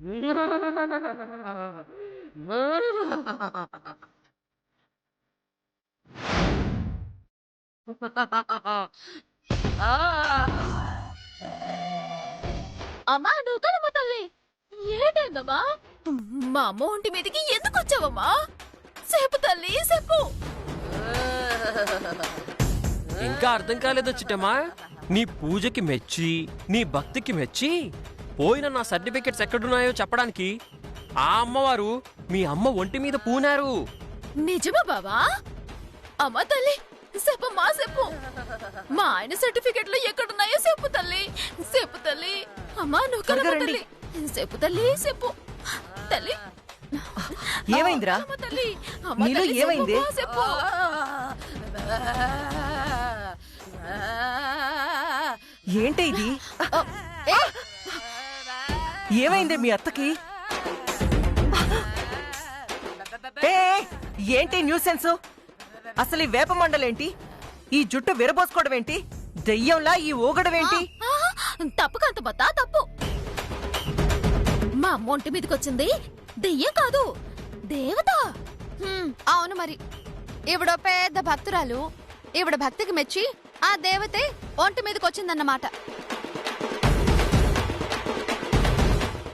అమ్మా నువ్వు కదమ్మా తల్లి. ఏంటమ్మా మా అమ్మ ఒంటి మీదకి ఎందుకు వచ్చావమ్మా? చెప్పు తల్లి చెప్పు. ఇంకా అర్థం కాలేదో చిట్టమ్మా? నీ పూజకి మెచ్చి నీ భక్తికి మెచ్చి పోయిన నా సర్టిఫికెట్స్ ఎక్కడున్నాయో చెప్పడానికి ఆ అమ్మవారు మీ అమ్మ ఒంటి మీద పూనారు. నిజమా బావా? అమ్మ తల్లి చెప్పమ్మా చెప్పు. మా ఆయన సర్టిఫికెట్లు ఎక్కడున్నాయో చెప్పు తల్లి చెప్పు తల్లి. అమ్మా నువ్వు కదమ్మా తల్లి. చెప్పు తల్లి చెప్పు తల్లి. ఏమైందిరా? తల్లి నీలో ఏమైంది? చెప్పు. ఏంటి ఇది? ఏమైంది మీ అత్తకి? ఏంటి న్యూసెన్స్? అసలు ఈ వేప మండలేంటి? ఈ జుట్టు విరబోసుకోవడం ఏంటి? దెయ్యంలా ఈ ఊగడమేంటి? తప్పు కాంత బత్తా తప్పు. మా అమ్మ ఒంటి మీదకొచ్చింది దెయ్యం కాదు దేవత. అవును మరి ఇవిడో పెద్ద భక్తురాలు. ఇవిడ భక్తికి మెచ్చి ఆ దేవతే ఒంటి మీదకి వచ్చిందన్నమాట.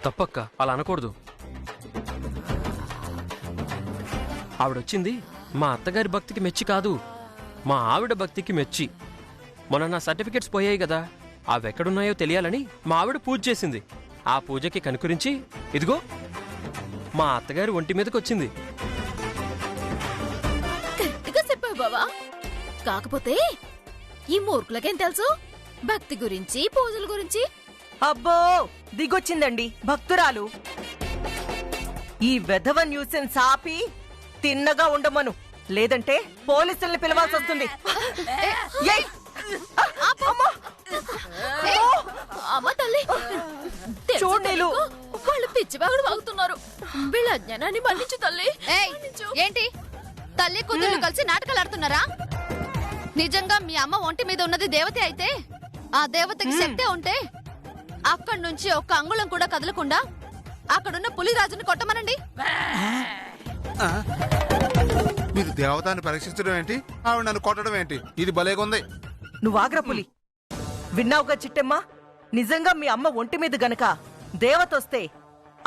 తప్పక్క అలా అనకూడదు. ఆవిడొచ్చింది మా అత్తగారి భక్తికి మెచ్చి కాదు, మా ఆవిడ భక్తికి మెచ్చి. మొన్న నా సర్టిఫికెట్స్ పోయాయి కదా, అవెక్కడున్నాయో తెలియాలని మా ఆవిడ పూజ చేసింది. ఆ పూజకి కనుకరించి ఇదిగో మా అత్తగారి ఒంటి మీదకి వచ్చింది. కరెక్ట్గా చెప్పావు బావా. కాకపోతే ఈ మూర్ఖులకేం తెలుసు భక్తి గురించి పూజల గురించి? అబ్బో దిగొచ్చిందండి భక్తురాలు. ఈ వెధవ న్యూసెన్స్ ఆపి తిన్నగా ఉండమను, లేదంటే పోలీసుల్ని పిలవాల్సి వస్తుంది. అమ్మ తల్లి చూడీలు వాళ్ళు పిచ్చివాగుడు వాగుతున్నారు. వీళ్ళ అజ్ఞానాన్ని మన్నించు తల్లి. ఏంటి తల్లి కూతుళ్ళు కలిసి నాటకాలు ఆడుతున్నారా? నిజంగా మీ అమ్మ ఒంటి మీద ఉన్నది దేవతే అయితే ఆ దేవతకి శక్తే ఉంటే అక్కడి నుంచి ఒక్క అంగుళం కూడా కదలకుండా అక్కడున్న పులిరాజుని కొట్టమనండి. మీరు దేవతాన్ని పరీక్షించడం ఏంటి, ఆవిడ నన్ను కొట్టడం ఏంటి? ఇది భలేగుంది. నువ్వు ఆగ్రా పులి. విన్నావుగా చిట్టమ్మా, నిజంగా మీ అమ్మ ఒంటి మీద గనక దేవతొస్తే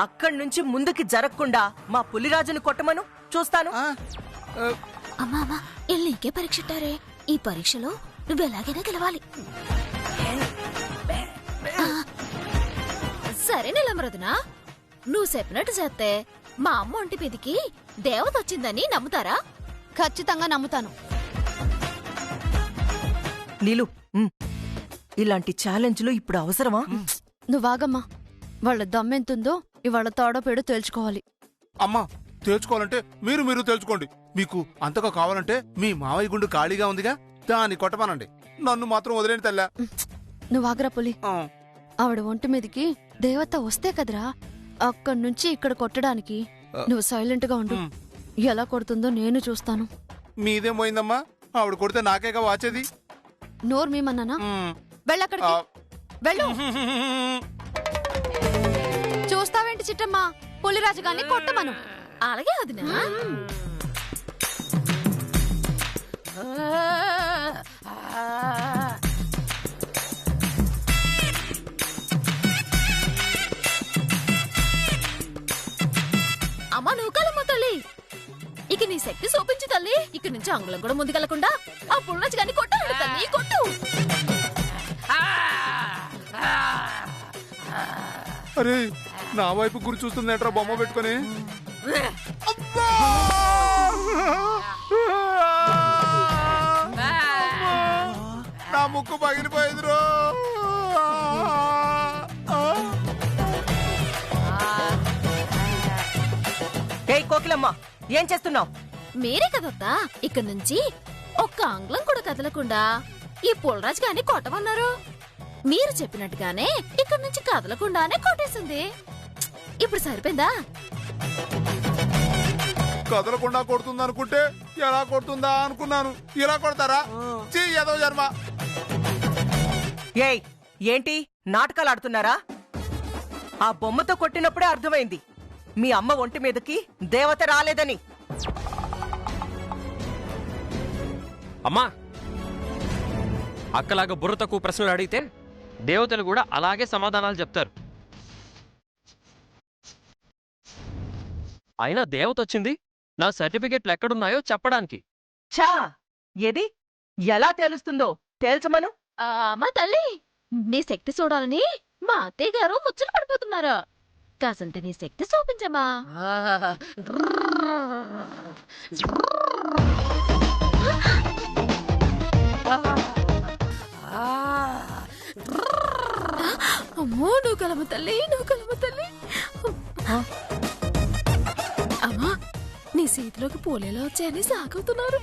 అక్కడి నుంచి ముందుకి జరగకుండా మా పులిరాజుని కొట్టమను, చూస్తాను. అమ్మా అమ్మా వీళ్ళు నీకే పరీక్ష ఇట్టారే. ఈ పరీక్షలో నువ్వు ఎలాగైనా గెలవాలి. సరే నిలమరదునా, నువ్వు చెప్పినట్టు చేస్తే మా అమ్మ ఒంటి మీదికి దేవత వచ్చిందని నమ్ముతారా? ఖచ్చితంగా నమ్ముతాను. నీలు, ఇలాంటి ఛాలెంజ్లు ఇప్పుడు అవసరమా? నువ్వాగమ్మా. వాళ్ళ దమ్మెంతుందో ఇవాళ తాడో పేడో తేల్చుకోవాలి. అమ్మా తేల్చుకోవాలంటే మీరు తేల్చుకోండి. మీకు అంతగా కావాలంటే మీ మావయ్య గుండు ఖాళీగా ఉందిగా, దాన్ని కొట్టమానండి. నన్ను మాత్రం వదిలేని తల్లా. నువ్వాగ్రా పులి. ఆవిడ ఒంటి మీదకి దేవత వస్తే కదరా అక్కడి నుంచి ఇక్కడ కొట్టడానికి. నువ్వు సైలెంట్ గా ఉండు. ఎలా కొడుతుందో నేను చూస్తాను. మీదేం పోయిందమ్మా? ఆవిడ కొడితే నాకేగా వాచేది. నోరు మీమన్నానా? వెళ్ళక్కడికి వెళ్ళు. చూస్తావేంటి చిట్టమ్మా, పులిరాజు గాన్ని కొట్టమను. అలాగే వదినా. అమ్మ నువ్వు కలమ్మ తల్లి. ఇక నీ శక్తి చూపించు తల్లి. ఇక నుంచి అంగుళం కూడా ముందుకెళ్లకుండా ఆ పుల్లరాజు గాన్ని కొట్టాడు తల్లి. కొట్టు. అరే నా వైపు గురి చూస్తుందేంట్రా బొమ్మ పెట్టుకుని. నా ముక్కు పగిలిపోయింది రో. ఏయ్ కోకిలమ్మ, ఏం చేస్తున్నావు? మీరే కదత్తా ఇక్కడ నుంచి ఒక్క అంగుళం కూడా కదలకుండా ఈ పుల్లరాజు గాన్ని కొట్టమన్నారు. మీరు చెప్పినట్టుగానే ఇక్కడ నుంచి కదలకుండానే కొట్టేసింది. ఇప్పుడు సరిపోయిందా? కదలకుండా కొడుతుంది అనుకుంటే ఎలా కొడుతుందా అనుకున్నాను. ఇలా కొడతారా? ఏదో జన్మ. ఏయ్ ఏంటి నాటకాలు ఆడుతున్నారా? ఆ బొమ్మతో కొట్టినప్పుడే అర్థమైంది మీ అమ్మ ఒంటి మీదకి దేవత రాలేదని. అమ్మా, అక్కలాగా బుర్ర తక్కువ ప్రశ్నలు అడిగితే దేవతలు కూడా అలాగే సమాధానాలు చెప్తారు. అయినా దేవత వచ్చింది నా సర్టిఫికెట్లు ఎక్కడున్నాయో చెప్పడానికి. ఛా, ఏది ఎలా తెలుస్తుందో తేల్చమను. అమ్మా తల్లి, నీ శక్తి చూడాలని మా అత్తయ్య గారు ముచ్చట పడిపోతున్నారు. కాసంటే నీ శక్తి చూపించమ్మా. అమ్మో, నువ్వు కలమ తల్లి, నువ్వు కలమ తల్లి. అమ్మా, నీ చేతిలోకి పూలేలా వచ్చాయని సాగుతున్నారు.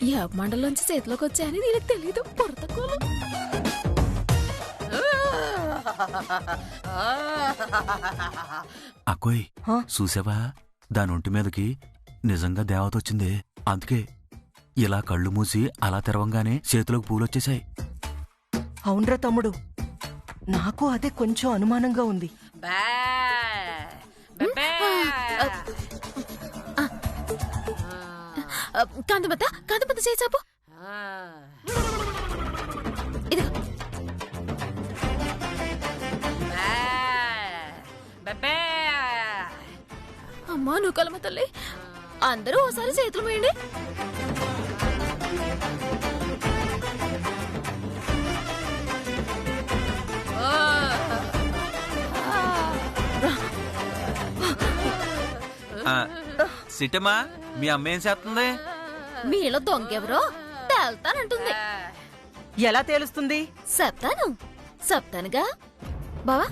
ఈ మండలంలోంచి చేతిలోకి వచ్చాయని నీకు తెలీదు. పొరతకోలు అక్కోయ్, చూసావా దాని ఒంటి మీదకి నిజంగా దేవత వచ్చింది. అందుకే ఇలా కళ్ళు మూసి అలా తెరవంగానే చేతిలోకి పూలొచ్చేశాయి. అవునరా తమ్ముడు, నాకు అదే కొంచెం అనుమానంగా ఉంది. కాంతమత, కాంతమత చేసాపు. ఇదిగో అమ్మా, నువ్వు కలమ తల్లి. అందరూ ఓసారి చేతులు వేయండి. సిట్టమ్మా, మీ అమ్మ ఏం చేస్తుంది? మీలో దొంగెవరో తేల్తానంటుంది. ఎలా తేలుస్తుంది? చెప్తానుగా బావా.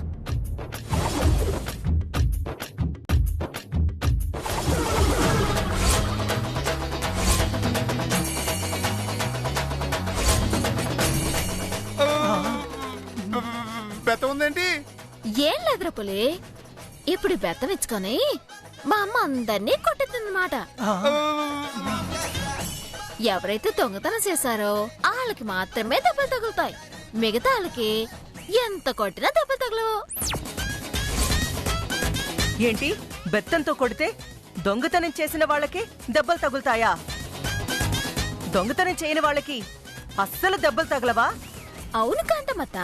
బెత్త ఉందేంటి? ఏం లేదురా పులి, ఇప్పుడు బెత్తం ఇచ్చుకొని మా అమ్మ అందరినీ కొట్టిందన్నమాట. ఎవరైతే దొంగతనం చేశారో వాళ్ళకి మాత్రమే దెబ్బలు తగులుతాయి. మిగతా వాళ్ళకి ఎంత కొట్టినా దెబ్బలు తగలవు. ఏంటి, బెత్తంతో కొడితే దొంగతనం చేసిన వాళ్ళకి దెబ్బలు తగులుతాయా? దొంగతనం చేయని వాళ్ళకి అస్సలు దెబ్బలు తగలవా? అవును కాంతమత,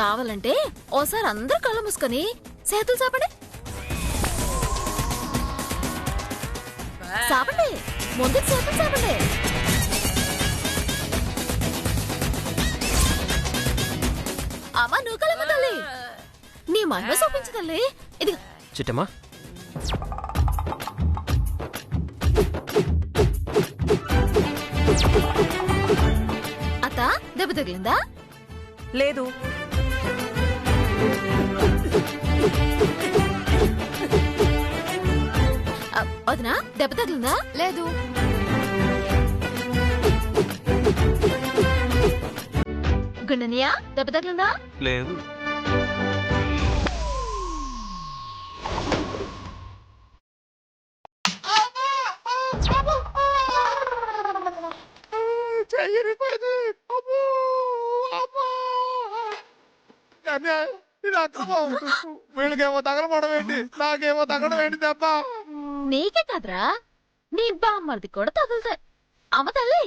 కావాలంటే ఓసారి అందరూ కళ్ళు మూసుకొని చేతులు చాపండి. చాపండి, ముందుకు చేతులు చాపండి. అమ్మా, నువ్వు కలమ్మ తల్లి, నీ మహిమ చూపించు తల్లి. ఇది చిట్టమ్మా, అత్త, దెబ్బ తగిలిందా? లేదు. వదినా, దెబ్బ తగిలిందా? లేదు. గుండనియా, దెబ్బ తగిలిందా? లేదు. వీళ్ళకేమో తగలపడం ఏంటి, నాకేమో తగలడం ఏంటి తప్ప. నీకే కాదురా, నీ బామ్మర్ది కూడా తగులుతాయి. అమ్మ తల్లి,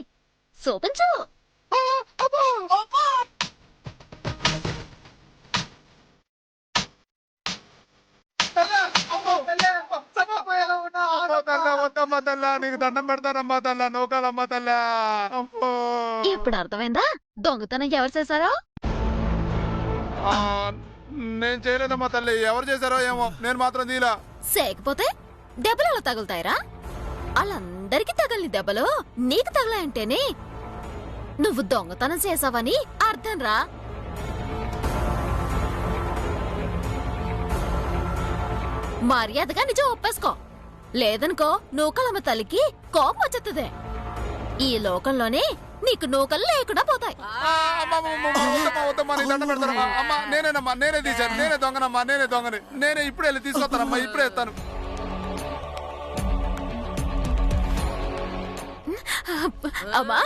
చూపించు. నీకు దండం పెడతానమ్మా తల్లా, నౌకాలమ్మా తల్లా. ఇప్పుడు అర్థమైందా దొంగతనం ఎవరు చేశారో? నేను చేయలేదమ్మా తల్లి, ఎవరు చేశారో ఏమో, నేను మాత్రం తీలా. చేయకపోతే దెబ్బలు ఎలా తగులుతాయరా? వాళ్ళందరికీ తగలని దెబ్బలు నీకు తగలాయంటేనే నువ్వు దొంగతనం చేసావని అర్థం రా. మర్యాదగా నిజం ఒప్పేసుకో, లేదనుకో నూకలమ్మ తల్లికి కోపం వచ్చేస్తుంది. ఈ లోకంలోనే నీకు నూకలు లేకుండా పోతాయి. దండం పెడతానమ్మా. అమ్మా, నేనేనమ్మా, నేనే తీశాను, నేనే దొంగనమ్మా, నేనే దొంగని, నేనే ఇప్పుడే వెళ్ళి తీసుకొస్తానమ్మా, ఇప్పుడే ఇస్తాను. అమ్మా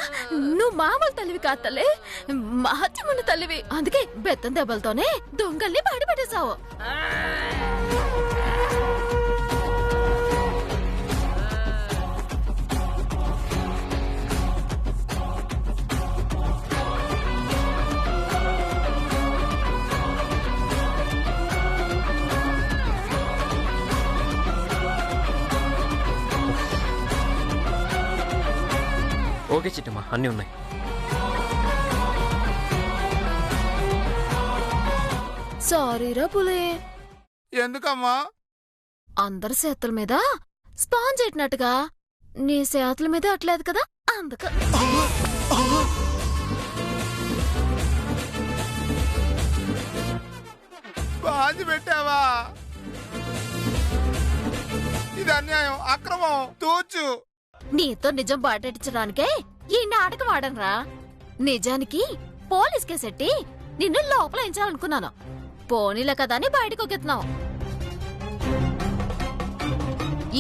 నువ్వు మామూలు తల్లివి కాదు తల్లి, మహత్యమున్న తల్లివి. అందుకే బెత్తం దెబ్బలతోనే దొంగల్ని బయటపెట్టేశావు. ఓకే చిట్టమ్మా, అన్నీ ఉన్నాయి. సారీరా పులి, ఎందుకమ్మా? అందరి చేతుల మీద స్పాంజ్ ఎట్టినట్టుగా నీ చేతుల మీద అట్లేదు కదా, అందుక. బాజి పెట్టావా? ఇది అన్యాయం, అక్రమం, తూచు. నీతో నిజం బాటెట్టించడానికే ఈ నాటకం ఆడనరా. నిజానికి పోలీస్ కేసెట్టి నిన్ను లోపల ఎంచాలనుకున్నాను. పోనీలే కదా అని బయటకు ఒకెత్తున్నావు.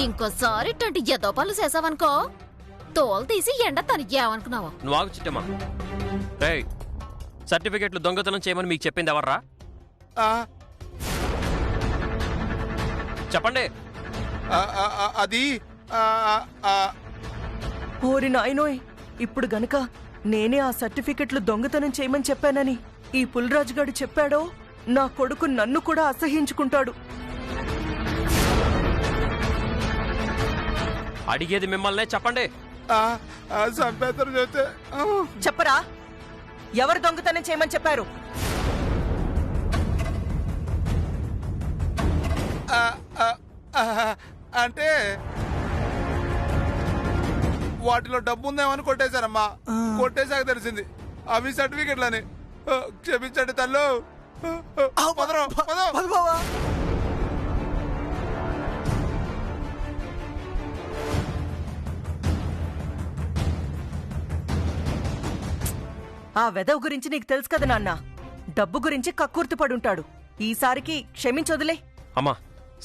ఇంకోసారి ఇట్లాంటి ఎదో పనులు చేసావనుకో, తోలు తీసి ఎండ తనిగ్గావనుకున్నావు. నువ్వు ఆగు చిట్టమ్మా. రేయ్, సర్టిఫికెట్లు దొంగతనం చేయమని మీకు చెప్పింది ఎవర్రా? ఆ, చెప్పండి. అది ఆ, ఆ, ఓరి నాయనోయ్, ఇప్పుడు గనక నేనే ఆ సర్టిఫికెట్లు దొంగతనం చేయమని చెప్పానని ఈ పులిరాజుగాడు చెప్పాడో, నా కొడుకు నన్ను కూడా అసహ్యించుకుంటాడు. అడిగేది మిమ్మల్నే, చెప్పండి. సంపేతరు చేస్తే చెప్పరా, ఎవరు దొంగతనం చేయమని చెప్పారు? అంటే వాటిలో డబ్బు ఉందేమని కొట్టేశారమ్మా. కొట్టేశాక తెలిసింది అవి సర్టిఫికెట్లని. క్షమించండి తల్లు. ఆ వెధవ గురించి నీకు తెలుసు కదా నాన్న, డబ్బు గురించి కక్కుర్తి పడుంటాడు. ఈసారికి క్షమించొదిలే. అమ్మా,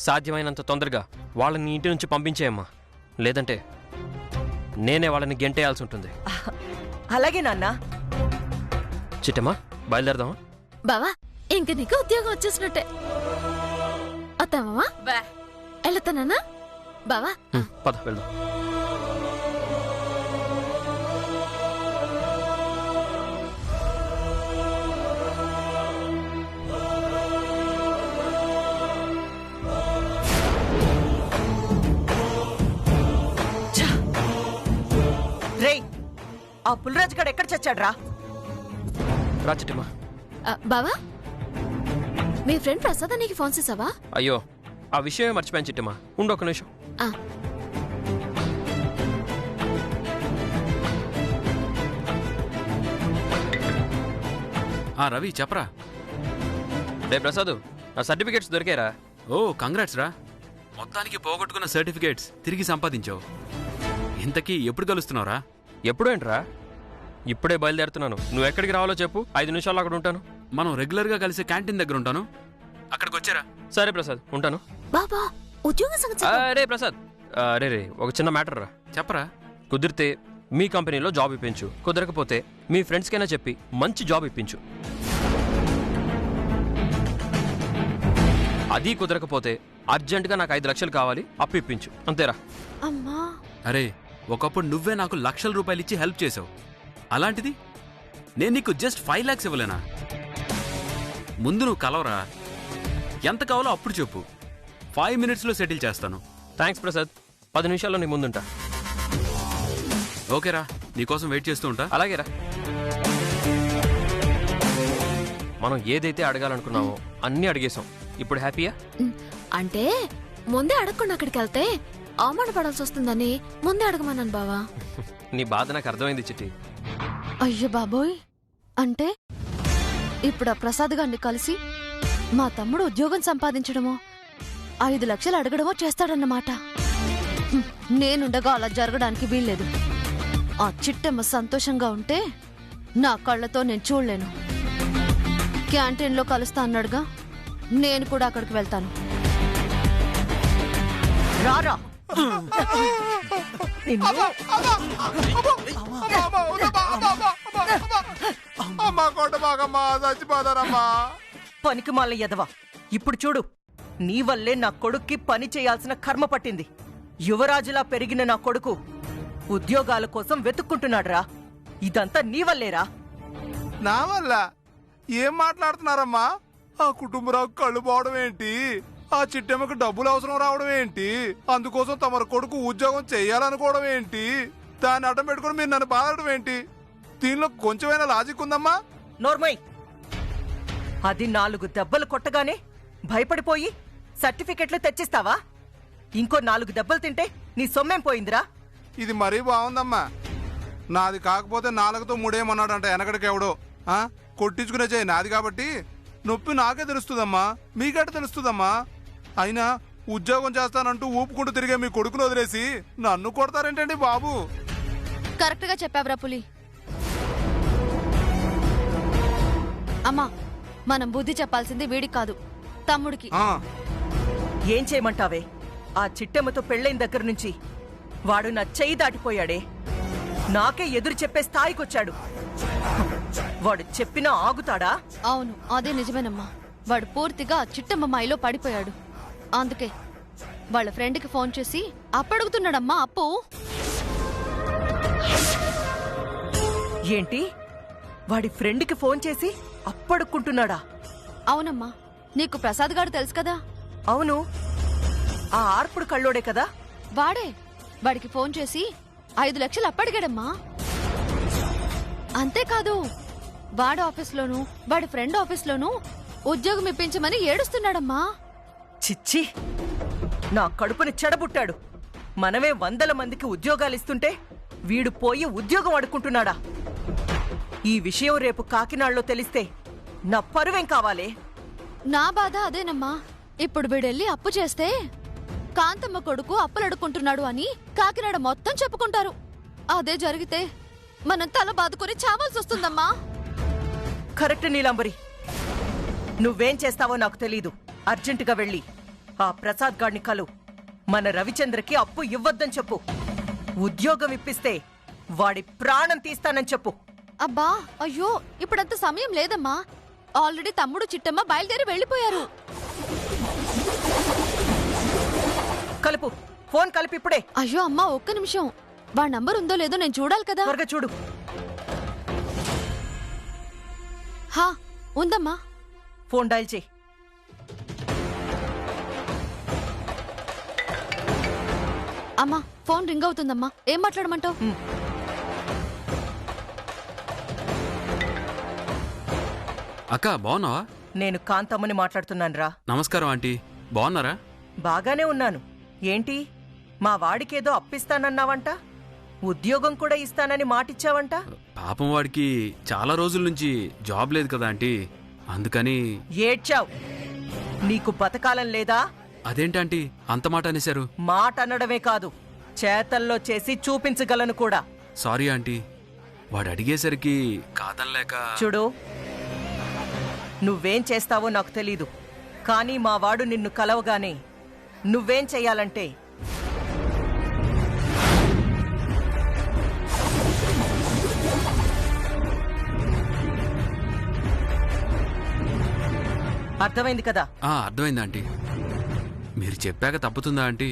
సాధ్యమైనంత తొందరగా వాళ్ళని ఇంటి నుంచి పంపించేయమ్మా, లేదంటే నేనే వాళ్ళని గెంటేయాల్సి ఉంటుంది. అలాగే నాన్న. చిట్టమ్మా, బయలుదేరదామా? బావా, ఇంక నీకు ఉద్యోగం వచ్చేసినట్టే. అత్తామా వెళ్తానా బావా? పద వెళ్దాం. రేయ్, ఆ పులిరాజు గారు ఎక్కడ చచ్చాడ్రా? రా చిట్టమ్మా. బావా, మీ ఫ్రెండ్ ప్రసాద్ నీకు ఫోన్ చేసావా? అయ్యో, ఆ విషయమే మర్చిపోయాను చిట్టమ్మా. ఉండు ఒక నిమిషం. రవి చెప్పరా. రే ప్రసాద్, నా సర్టిఫికేట్స్ దొరికారా? ఓ కంగ్రాట్స్ రా, మొత్తానికి పోగొట్టుకున్న సర్టిఫికేట్స్ తిరిగి సంపాదించావు. ఇంతకీ ఎప్పుడు కలుస్తున్నావురా? ఎప్పుడేంట్రా? ఇప్పుడే బయలుదేరుతున్నాను. నువ్వు ఎక్కడికి రావాలో చెప్పు, 5 నిమిషాల్లో అక్కడ ఉంటాను. మనం రెగ్యులర్గా కలిసే క్యాంటీన్ దగ్గర ఉంటాను, అక్కడికి వచ్చారా? సరే ప్రసాద్, ఉంటాను. బాబా, ఉద్యోగం సంగతి రే ప్రసాద్, రే ఒక చిన్న మ్యాటర్ రా. చెప్పరా. కుదిరితే మీ కంపెనీలో జాబ్ ఇప్పించు, కుదరకపోతే మీ ఫ్రెండ్స్కైనా చెప్పి మంచి జాబ్ ఇప్పించు. అది కుదరకపోతే అర్జెంటుగా నాకు 5 లక్షలు కావాలి, అప్పు ఇప్పించు. అంతేరా? అమ్మా, అరే, ఒకప్పుడు నువ్వే నాకు లక్షల రూపాయలు ఇచ్చి హెల్ప్ చేసావు. అలాంటిది నేను నీకు జస్ట్ 5 lakhs ఇవ్వలేనా? ముందు నువ్వు కలవరా, ఎంత కావాలో అప్పుడు చెప్పు, 5 minutesలో సెటిల్ చేస్తాను. థ్యాంక్స్ ప్రసాద్, 10 నిమిషాల్లో నీ ముందుంటా. ఓకేరా, నీకోసం వెయిట్ చేస్తూ ఉంటా. అలాగేరా. మనం ఏదైతే అడగాలనుకున్నామో అన్నీ అడిగేశాం. ఇప్పుడు హ్యాపీయా? అంటే ముందే అడగకుండా అక్కడికి వెళ్తే అవమానపడాల్సి వస్తుందని ముందే అడగమన్నాను బావా. నీ బాధ నాకు అర్థమైంది చిట్టి. అయ్యో బాబోయ్, అంటే ఇప్పుడు ఆ ప్రసాద్ గారిని కలిసి మా తమ్ముడు ఉద్యోగం సంపాదించడమో 5 లక్షలు అడగడమో చేస్తాడన్నమాట. నేనుండగా అలా జరగడానికి వీల్లేదు. ఆ చిట్టమ్మ సంతోషంగా ఉంటే నా కళ్ళతో నేను చూడలేను. క్యాంటీన్లో కలుస్తా అన్నాడుగా, నేను కూడా అక్కడికి వెళ్తాను. రారా, అమ్మా కొట్టబాకమ్మా, చచ్చిపోతారమ్మా. పనికిమాల ఎదవా, ఇప్పుడు చూడు, నీ వల్లే నా కొడుక్కి పని చేయాల్సిన కర్మ పట్టింది. యువరాజులా పెరిగిన నా కొడుకు ఉద్యోగాల కోసం వెతుక్కుంటున్నాడురా. ఇదంతా నీ వల్లేరా. నా వల్ల ఏం మాట్లాడుతున్నారమ్మా? ఆ కుటుంబరావు కళ్ళు పోవడం ఏంటి? ఆ చిట్టెమ్మకు డబ్బులు అవసరం రావడం ఏంటి? అందుకోసం తమరు కొడుకు ఉద్యోగం చెయ్యాలనుకోవడం ఏంటి? దాన్ని అడ్డం పెట్టుకుని మీరు నన్ను బాధపడడం ఏంటి? దీనిలో కొంచెమైనా లాజిక్ ఉందమ్మా? నోర్మయ్, అది 4 దెబ్బలు కొట్టగానే భయపడిపోయి సర్టిఫికెట్లు తెచ్చిస్తావా? ఇంకో 4 దెబ్బలు తింటే నీ సొమ్మేం పోయిందిరా? ఇది మరీ బాగుందమ్మా. నాది కాకపోతే 4తో 3 వెనకడికి ఎవడో కొట్టించుకునే చేయి నాది కాబట్టి నొప్పి నాకే తెలుస్తుందమ్మా, మీకెట తెలుస్తుందమ్మా? అయినా ఉద్యోగం చేస్తానంటూ ఊపుకుంటూ తిరిగే మీ కొడుకును వదిలేసి నన్ను కొడతారేంటండి బాబు? కరెక్ట్ గా చెప్పావురా పులి. అమ్మా, మనం బుద్ధి చెప్పాల్సింది వీడికి కాదు, తమ్ముడికి. ఏం చేయమంటావే? ఆ చిట్టెమ్మతో పెళ్ళైన దగ్గర నుంచి వాడు నా చెయ్యి దాటిపోయాడే. నాకే ఎదురు చెప్పే స్థాయికొచ్చాడు. వాడు చెప్పినా ఆగుతాడా? అవును, అదే నిజమేనమ్మా. వాడు పూర్తిగా చిట్టమ్మ మాయలో పడిపోయాడు. అందుకే వాళ్ళ ఫ్రెండ్కి ఫోన్ చేసి అప్పడుగుతున్నాడమ్మా అప్పు. ఏంటి? వాడి ఫ్రెండ్కి ఫోన్ చేసి అప్పడుక్కుంటున్నాడా? అవునమ్మా, నీకు ప్రసాద్ గారు తెలుసు కదా? అవును, ఆ ఆర్పుడు కళ్ళోడే కదా. వాడే. వాడికి ఫోన్ చేసి 5 లక్షలు అప్పడిగాడమ్మా. అంతేకాదు, వాడు ఆఫీస్లోనూ వాడి ఫ్రెండ్ ఆఫీస్లోనూ ఉద్యోగం ఇప్పించమని ఏడుస్తున్నాడమ్మా. చిచ్చి, నా కడుపుని చెడబుట్టాడు. మనమే 100 మందికి ఉద్యోగాలిస్తుంటే వీడు పోయి ఉద్యోగం అడుక్కుంటున్నాడా? ఈ విషయం రేపు కాకినాడలో తెలిస్తే నా పరువేం కావాలే? నా బాధ అదేనమ్మా. ఇప్పుడు వీడెళ్ళి అప్పు చేస్తే కాంతమ్మ కొడుకు అప్పులు అడుక్కుంటున్నాడు అని కాకినాడ మొత్తం చెప్పుకుంటారు. అదే జరిగితే మనం తల బాదుకొని చావాల్సి వస్తుందమ్మా. కరెక్ట్ నీలాంబరి, నువ్వేం చేస్తావో నాకు తెలీదు. అర్జెంటుగా వెళ్ళి ఆ ప్రసాద్ గాడిని కలు. మన రవిచంద్రకి అప్పు ఇవ్వద్దని చెప్పు. ఉద్యోగం ఇప్పిస్తే వాడి ప్రాణం తీస్తానని చెప్పు. అబ్బా, అయ్యో, ఇప్పుడంత సమయం లేదమ్మా. ఆల్రెడీ తమ్ముడు చిట్టమ్మ బయలుదేరి వెళ్ళిపోయారు. కలుపు, ఫోన్ కలిపి ఇప్పుడే. అయ్యో అమ్మా, ఒక్క నిమిషం. వాడి నంబర్ ఉందో లేదో నేను చూడాలి కదా. త్వరగా చూడు. హా, ఉందమ్మా. ఫోన్ డయల్ చేయి. అమ్మా, ఫోన్ రింగ్ అవుతుందమ్మా. ఏం మాట్లాడమంటావు? అక్క బాగున్నావా? నేను కాంతమ్మని మాట్లాడుతున్నాను రా. నమస్కారం ఆంటీ, బాగున్నారా? బాగానే ఉన్నాను. ఏంటి, మా వాడికేదో అప్పిస్తానన్నావంట? ఉద్యోగం కూడా ఇస్తానని మాటిచ్చావంట? పాపం వాడికి చాలా రోజుల నుంచి జాబ్ లేదు కదా ఆంటీ, అందుకని. ఏడ్చావు. నీకు బతకాలం లేదా? అదేంటంటీ అంత మాట అనేశారు? మాట అనడమే కాదు, చేతల్లో చేసి చూపించగలను కూడా. సారీ ఆంటీ, వాడు అడిగేసరికి కాదనలేక. చూడు, నువ్వేం చేస్తావో నాకు తెలీదు, కానీ మా వాడు నిన్ను కలవగానే నువ్వేం చెయ్యాలంటే అర్థమైంది కదా? అర్థమైంది ఆంటీ. మీరు చెప్పాక తప్పుతుందా ఆంటీ?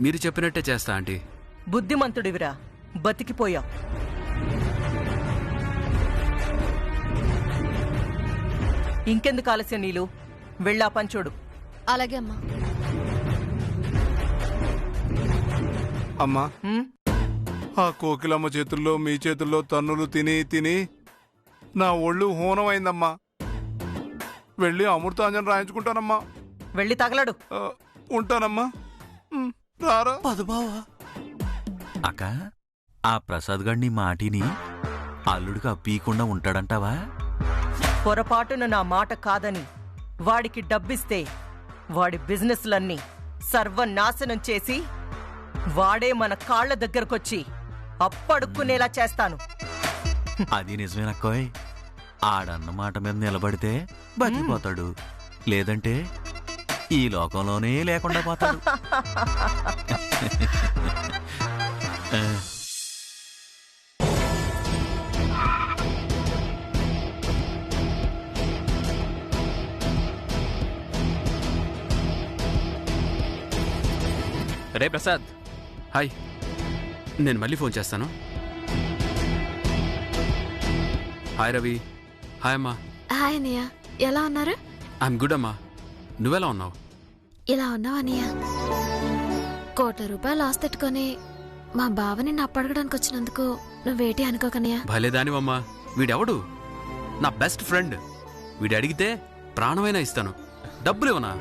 మీరు చెప్పినట్టే చేస్తా ఆంటీ. బుద్ధిమంతుడివిరా, బతికిపోయావు. ఇంకెందుకు ఆలస్యం నీలు? వెళ్ళా పంచోడు. అలాగే అమ్మా. అమ్మా, ఉమ్, ఆ కోకిలమ్మ చేతుల్లో మీ చేతుల్లో తన్నులు తిని తిని నా ఒళ్ళు హూనమైందమ్మా. వెళ్ళి అమృతాంజన్ రాయించుకుంటానమ్మా. వెళ్ళి తగలడు. ఉంటానమ్మా. రారా. అక్క, ఆ ప్రసాద్ గాడిని మాటిని అల్లుడికి అప్పీయకుండా ఉంటాడంటావా? పొరపాటున నా మాట కాదని వాడికి డబ్బిస్తే వాడి బిజినెస్లన్నీ సర్వనాశనం చేసి వాడే మన కాళ్ల దగ్గరకొచ్చి అప్పడుక్కునేలా చేస్తాను. అది నిజమేనక్కోయ్. ఆడన్న మాట మీద నిలబడితే బతికిపోతాడు, లేదంటే ఈ లోకంలోనే లేకుండా పోతాడు. రే ప్రసాద్, హాయ్, నేను మళ్ళీ ఫోన్ చేస్తాను. హాయ్ రవి. హాయ్ అమ్మా. హాయ్ అన్నయ్య, ఎలా ఉన్నారు? ఐఎమ్ గుడ్ అమ్మా. నువ్వెలా ఉన్నావు? ఇలా ఉన్నావు అన్నయ్య. ₹1,00,00,000 లాస్ పెట్టుకొని మా బావని నా అప్పడగడానికి వచ్చినందుకు నువ్వేటి అనుకోకన్నయ్య. భలేదానివమ్మా. వీడెవడు? నా బెస్ట్ ఫ్రెండ్. వీడు అడిగితే ప్రాణమైనా ఇస్తాను. డబ్బులు ఇవ్వనా?